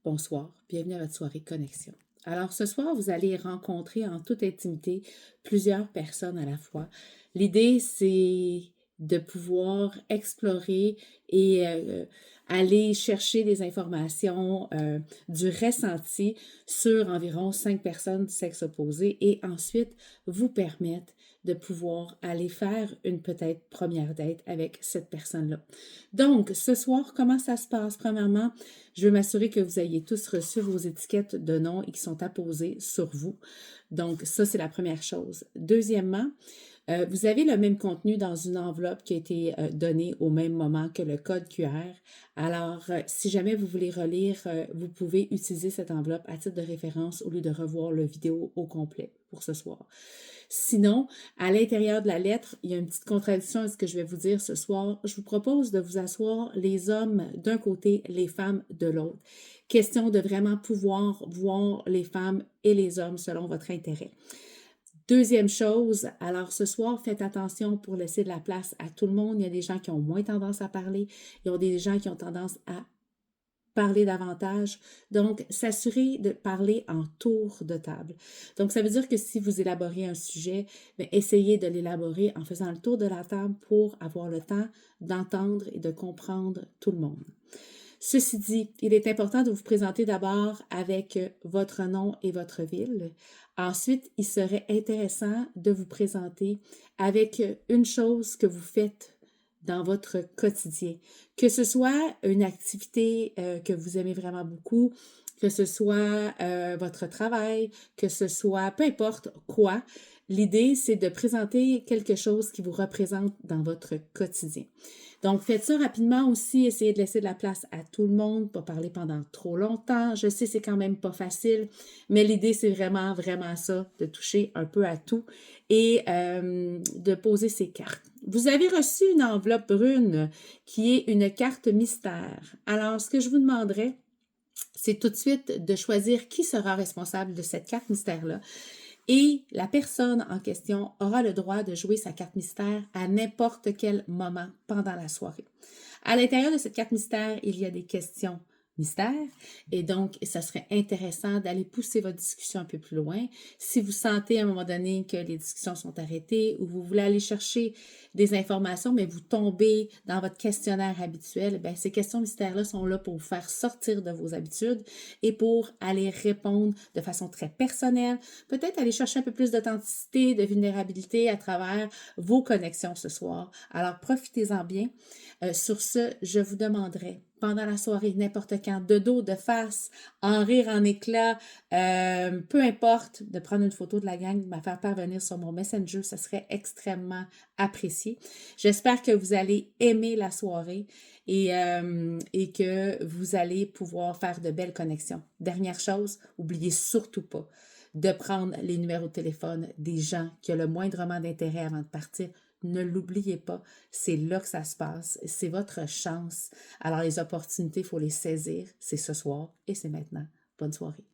Bonsoir, bienvenue à votre soirée Connexion. Alors ce soir, vous allez rencontrer en toute intimité plusieurs personnes à la fois. L'idée, c'est de pouvoir explorer et aller chercher des informations du ressenti sur environ 5 personnes du sexe opposé et ensuite vous permettre de pouvoir aller faire une peut-être première date avec cette personne-là. Donc, ce soir, comment ça se passe? Premièrement, je veux m'assurer que vous ayez tous reçu vos étiquettes de nom et qui sont apposées sur vous. Donc, ça, c'est la première chose. Deuxièmement, vous avez le même contenu dans une enveloppe qui a été donnée au même moment que le code QR. Alors, si jamais vous voulez relire, vous pouvez utiliser cette enveloppe à titre de référence au lieu de revoir le vidéo au complet pour ce soir. Sinon, à l'intérieur de la lettre, il y a une petite contradiction à ce que je vais vous dire ce soir. Je vous propose de vous asseoir les hommes d'un côté, les femmes de l'autre. Question de vraiment pouvoir voir les femmes et les hommes selon votre intérêt. Deuxième chose, alors ce soir, faites attention pour laisser de la place à tout le monde. Il y a des gens qui ont moins tendance à parler. Il y a des gens qui ont tendance à parler davantage. Donc, s'assurer de parler en tour de table. Donc, ça veut dire que si vous élaborez un sujet, bien, essayez de l'élaborer en faisant le tour de la table pour avoir le temps d'entendre et de comprendre tout le monde. Ceci dit, il est important de vous présenter d'abord avec votre nom et votre ville. Ensuite, il serait intéressant de vous présenter avec une chose que vous faites dans votre quotidien. Que ce soit une activité que vous aimez vraiment beaucoup, que ce soit votre travail, que ce soit peu importe quoi. L'idée, c'est de présenter quelque chose qui vous représente dans votre quotidien. Donc, faites ça rapidement aussi. Essayez de laisser de la place à tout le monde, pas parler pendant trop longtemps. Je sais, c'est quand même pas facile, mais l'idée, c'est vraiment, vraiment ça, de toucher un peu à tout et de poser ses cartes. Vous avez reçu une enveloppe brune qui est une carte mystère. Alors, ce que je vous demanderais, c'est tout de suite de choisir qui sera responsable de cette carte mystère-là. Et la personne en question aura le droit de jouer sa carte mystère à n'importe quel moment pendant la soirée. À l'intérieur de cette carte mystère, il y a des questions mystères et donc, ça serait intéressant d'aller pousser votre discussion un peu plus loin. Si vous sentez à un moment donné que les discussions sont arrêtées ou vous voulez aller chercher des informations, mais vous tombez dans votre questionnaire habituel, bien, ces questions mystères-là sont là pour vous faire sortir de vos habitudes et pour aller répondre de façon très personnelle, peut-être aller chercher un peu plus d'authenticité, de vulnérabilité à travers vos connexions ce soir. Alors, profitez-en bien. Sur ce, je vous demanderai pendant la soirée, n'importe quand, de dos, de face, en rire, en éclat, peu importe, de prendre une photo de la gang, de me faire parvenir sur mon Messenger, ça serait extrêmement apprécié. J'espère que vous allez aimer la soirée et que vous allez pouvoir faire de belles connexions. Dernière chose, n'oubliez surtout pas de prendre les numéros de téléphone des gens qui ont le moindrement d'intérêt avant de partir. Ne l'oubliez pas, c'est là que ça se passe, c'est votre chance. Alors les opportunités, il faut les saisir, c'est ce soir et c'est maintenant. Bonne soirée.